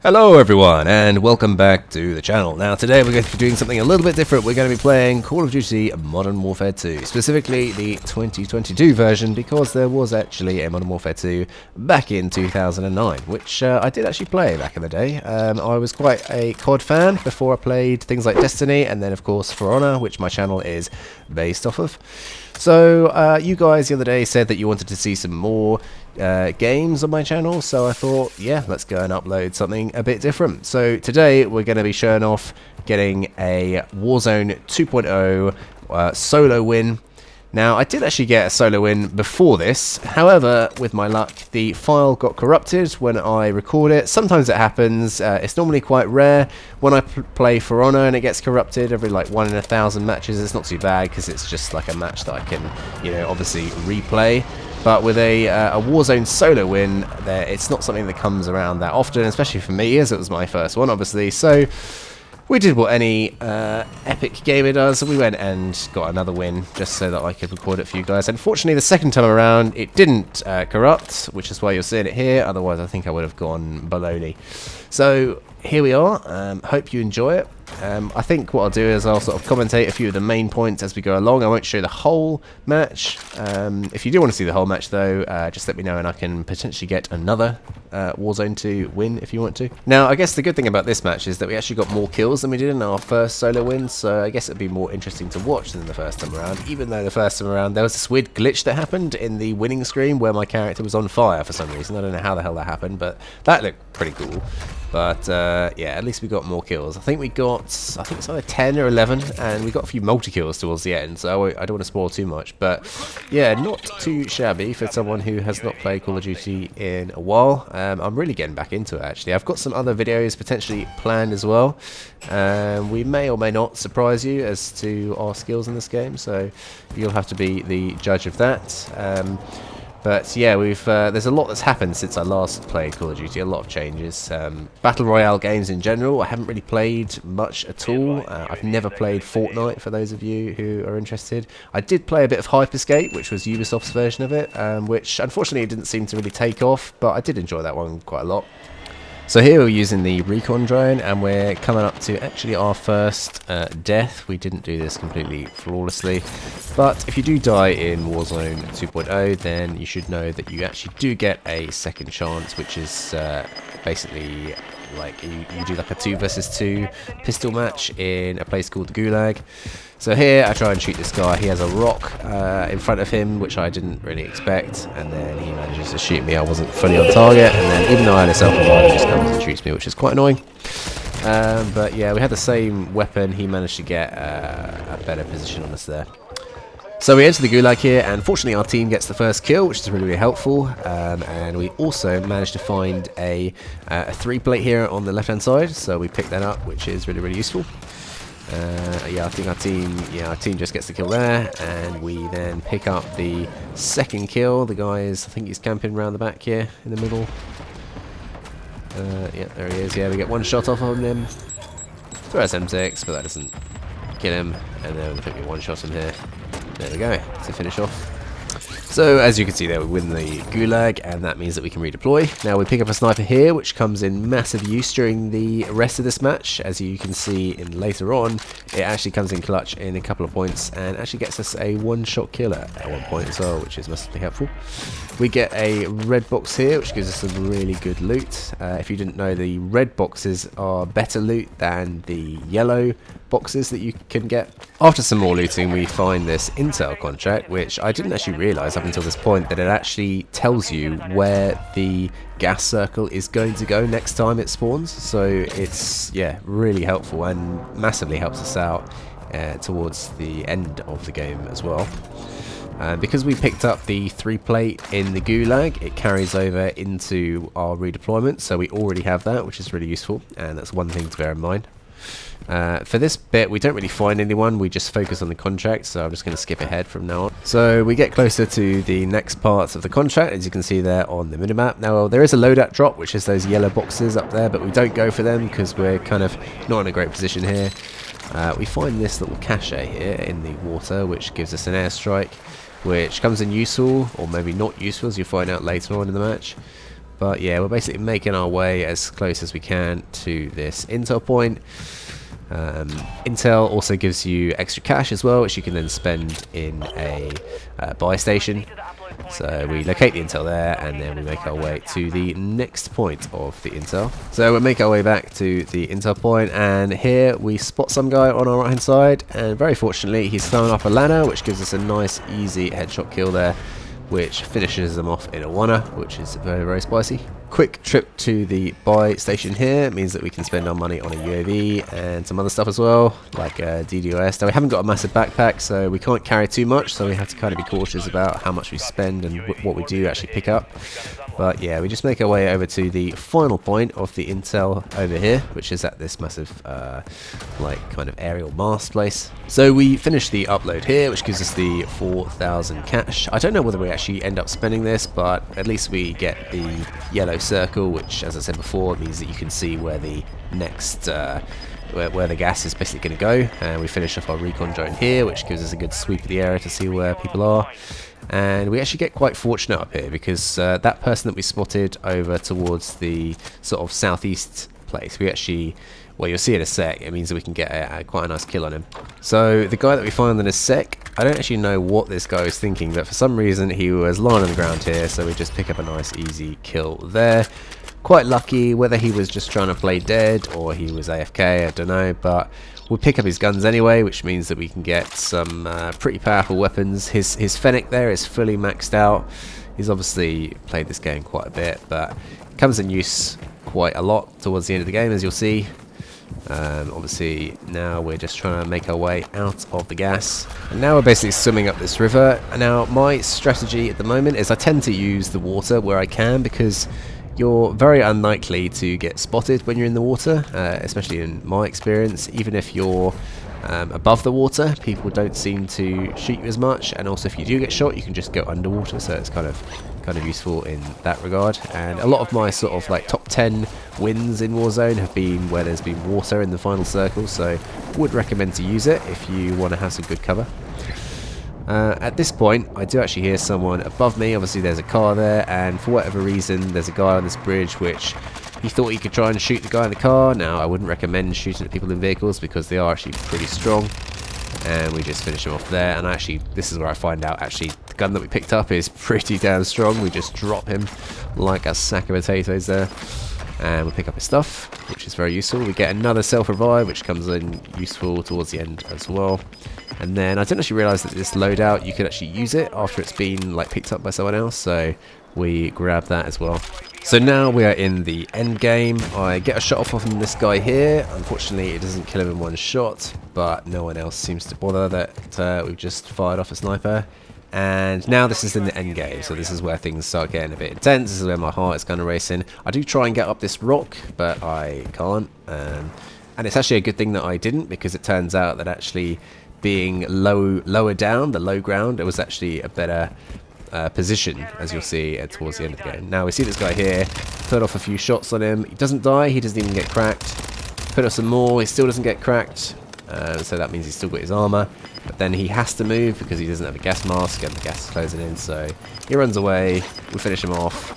Hello everyone and welcome back to the channel. Now today we're going to be doing something a little bit different. We're going to be playing Call of Duty Modern Warfare 2, specifically the 2022 version, because there was actually a Modern Warfare 2 back in 2009, which I did actually play back in the day. I was quite a COD fan before I played things like Destiny and then of course For Honor, which my channel is based off of. So you guys the other day said that you wanted to see some more games on my channel, so I thought, yeah, let's go and upload something a bit different. So today we're going to be showing off getting a Warzone 2.0 solo win. Now, I did actually get a solo win before this. However, with my luck, the file got corrupted when I record it. Sometimes it happens. It's normally quite rare. When I play For Honor and it gets corrupted every like 1 in 1,000 matches, it's not too bad because it's just like a match that I can, you know, obviously replay. But with a Warzone solo win, it's not something that comes around that often, especially for me, as it was my first one, obviously. So we did what any epic gamer does. We went and got another win just so that I could record it for you guys. Unfortunately, the second time around, it didn't corrupt, which is why you're seeing it here. Otherwise, I think I would have gone baloney. So here we are. Hope you enjoy it. I think what I'll do is I'll sort of commentate a few of the main points as we go along. I won't show the whole match. If you do want to see the whole match though, just let me know and I can potentially get another Warzone 2 win if you want to. Now, I guess the good thing about this match is that we actually got more kills than we did in our first solo win, so I guess it'd be more interesting to watch than the first time around, even though the first time around there was this weird glitch that happened in the winning screen where my character was on fire for some reason. I don't know how the hell that happened, but that looked pretty cool. But yeah, at least we got more kills. I think it's either 10 or 11, and we got a few multi-kills towards the end, so I don't want to spoil too much. But yeah, not too shabby for someone who has not played Call of Duty in a while. I'm really getting back into it, actually. I've got some other videos potentially planned as well. We may or may not surprise you as to our skills in this game, so you'll have to be the judge of that. But yeah, there's a lot that's happened since I last played Call of Duty, a lot of changes. Battle Royale games in general, I haven't really played much at all. I've never played Fortnite, for those of you who are interested. I did play a bit of Hyperscape, which was Ubisoft's version of it, which unfortunately didn't seem to really take off, but I did enjoy that one quite a lot. So here we're using the recon drone and we're coming up to actually our first death. We didn't do this completely flawlessly, but if you do die in Warzone 2.0 then you should know that you actually do get a second chance, which is basically like you do like a 2 versus 2 pistol match in a place called the Gulag. So here I try and shoot this guy. He has a rock in front of him, which I didn't really expect, and then he manages to shoot me. I wasn't fully on target, and then even though I had a self-revive, he just comes and shoots me, which is quite annoying. But yeah, we had the same weapon. He managed to get a better position on us there. So we enter the Gulag here, and fortunately our team gets the first kill, which is really, really helpful. And we also managed to find a 3-plate here on the left-hand side, so we picked that up, which is really, really useful. Yeah, I think our team just gets the kill there, and we then pick up the second kill. The guy I think he's camping around the back here in the middle. Yeah, there he is. Yeah, we get one shot off on him. Throw us M6, but that doesn't kill him. And then I think we one shot him here. There we go, to finish off. So as you can see there, we win the Gulag, and that means that we can redeploy. Now we pick up a sniper here, which comes in massive use during the rest of this match. As you can see in later on, it actually comes in clutch in a couple of points and actually gets us a one-shot killer at one point as well, which is massively helpful. We get a red box here, which gives us some really good loot. If you didn't know, the red boxes are better loot than the yellow boxes that you can get. After some more looting, we find this intel contract, which I didn't actually realise up until this point that it actually tells you where the gas circle is going to go next time it spawns. So it's, yeah, really helpful and massively helps us out towards the end of the game as well. Because we picked up the 3-plate in the Gulag, it carries over into our redeployment, so we already have that, which is really useful, and that's one thing to bear in mind. For this bit, we don't really find anyone, we just focus on the contract, so I'm just going to skip ahead from now on. So we get closer to the next parts of the contract, as you can see there on the minimap. Now there is a loadout drop, which is those yellow boxes up there, but we don't go for them because we're kind of not in a great position here. We find this little cache here in the water, which gives us an airstrike, which comes in useful, or maybe not useful, as you'll find out later on in the match. But yeah, we're basically making our way as close as we can to this intel point. Intel also gives you extra cash as well, which you can then spend in a buy station. So we locate the intel there, and then we make our way to the next point of the intel. So we'll make our way back to the intel point, and here we spot some guy on our right hand side, and very fortunately he's throwing up a ladder, which gives us a nice easy headshot kill there, which finishes them off in a oneer, which is very, very spicy. Quick trip to the buy station here means that we can spend our money on a UAV and some other stuff as well, like DDoS. Now we haven't got a massive backpack, so we can't carry too much, so we have to kind of be cautious about how much we spend and what we do actually pick up. But yeah, we just make our way over to the final point of the intel over here, which is at this massive like kind of aerial mast place. So we finish the upload here, which gives us the 4,000 cash. I don't know whether we actually end up spending this, but at least we get the yellow circle, which, as I said before, means that you can see where the next where the gas is basically going to go. And we finish off our recon drone here, which gives us a good sweep of the area to see where people are. And we actually get quite fortunate up here, because that person that we spotted over towards the sort of southeast place, we actually, well, you'll see in a sec, it means that we can get quite a nice kill on him. So the guy that we find in a sec, I don't actually know what this guy was thinking, but for some reason he was lying on the ground here, so we just pick up a nice easy kill there. Quite lucky, whether he was just trying to play dead or he was AFK, I don't know, but we'll pick up his guns anyway, which means that we can get some pretty powerful weapons. His Fennec there is fully maxed out. He's obviously played this game quite a bit, but comes in use quite a lot towards the end of the game, as you'll see. Obviously now we're just trying to make our way out of the gas, and now we're basically swimming up this river. Now my strategy at the moment is I tend to use the water where I can, because you're very unlikely to get spotted when you're in the water, especially in my experience. Even if you're above the water, people don't seem to shoot you as much, and also if you do get shot, you can just go underwater, so it's kind of useful in that regard. And a lot of my sort of like top 10 wins in Warzone have been where there's been water in the final circle, so would recommend to use it if you want to have some good cover. At this point, I do actually hear someone above me. Obviously there's a car there, and for whatever reason there's a guy on this bridge which he thought he could try and shoot the guy in the car. Now I wouldn't recommend shooting at people in vehicles, because they are actually pretty strong, and we just finish him off there. And actually, this is where I find out actually the gun that we picked up is pretty damn strong. We just drop him like a sack of potatoes there, and we pick up his stuff, which is very useful. We get another self-revive, which comes in useful towards the end as well. And then I didn't actually realise that this loadout, you could actually use it after it's been like picked up by someone else, so we grab that as well. So now we are in the end game. I get a shot off on this guy here. Unfortunately it doesn't kill him in one shot, but no one else seems to bother that we've just fired off a sniper. And now this is in the end game, so this is where things start getting a bit intense. This is where my heart is kind of racing. I do try and get up this rock, but I can't. And it's actually a good thing that I didn't, because it turns out that actually being lower down, the low ground, it was actually a better position, as you'll see towards the end of the game. Now we see this guy here, put off a few shots on him. He doesn't die, he doesn't even get cracked. Put off some more, he still doesn't get cracked. So that means he's still got his armor, but then he has to move because he doesn't have a gas mask and the gas is closing in, so he runs away. We finish him off.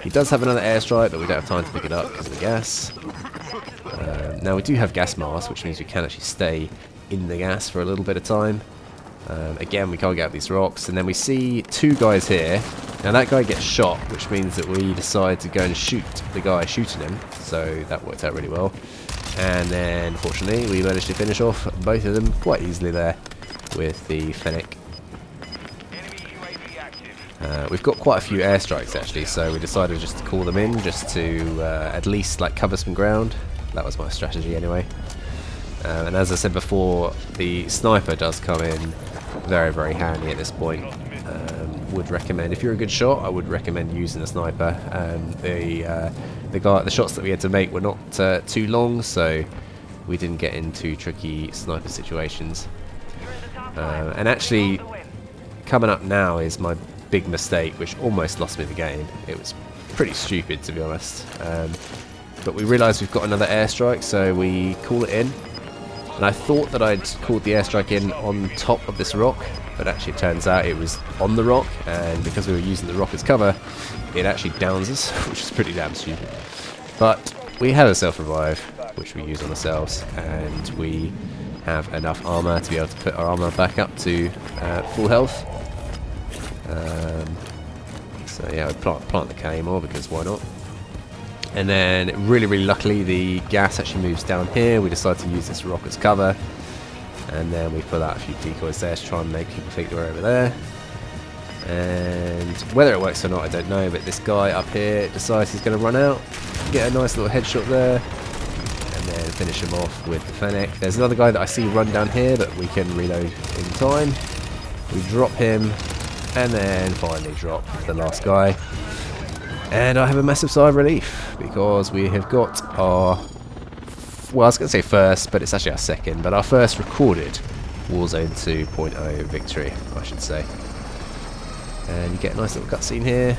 He does have another airstrike, but we don't have time to pick it up because of the gas. Now we do have gas masks, which means we can actually stay in the gas for a little bit of time. Again, we can't get up these rocks, and then we see two guys here. Now that guy gets shot, which means that we decide to go and shoot the guy shooting him, so that worked out really well. And then fortunately we managed to finish off both of them quite easily there with the Fennec. We've got quite a few airstrikes actually, so we decided just to call them in, just to at least like cover some ground. That was my strategy anyway. And as I said before, the sniper does come in very, very handy at this point. Would recommend, if you're a good shot, I would recommend using a sniper. The shots that we had to make were not too long, so we didn't get into tricky sniper situations. And actually, coming up now is my big mistake, which almost lost me the game. It was pretty stupid, to be honest. But we realised we've got another airstrike, so we call it in. And I thought that I'd called the airstrike in on top of this rock, but actually it turns out it was on the rock, and because we were using the rock as cover, it actually downs us, which is pretty damn stupid. But we had a self-revive, which we use on ourselves, and we have enough armor to be able to put our armor back up to full health. So yeah, I plant the claymore because why not? And then really luckily the gas actually moves down here. We decide to use this rock as cover, and then we pull out a few decoys there to try and make people think we're over there. And whether it works or not I don't know, but this guy up here decides he's going to run out, get a nice little headshot there, and then finish him off with the Fennec. There's another guy that I see run down here that we can reload in time. We drop him, and then finally drop the last guy. And I have a massive sigh of relief because we have got our, well, I was going to say first, but it's actually our second, but our first recorded Warzone 2.0 victory, I should say. And you get a nice little cutscene here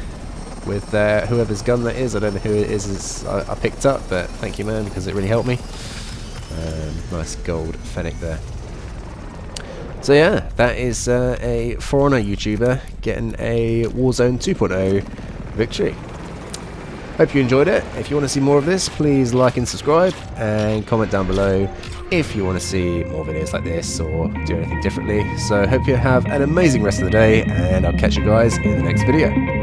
with whoever's gun that is. I don't know who it is I picked up, but thank you, man, because it really helped me. Nice gold Fennec there. So yeah, that is a For Honor YouTuber getting a Warzone 2.0 victory. Hope you enjoyed it. If you want to see more of this, please like and subscribe, and comment down below if you want to see more videos like this or do anything differently. So hope you have an amazing rest of the day, and I'll catch you guys in the next video.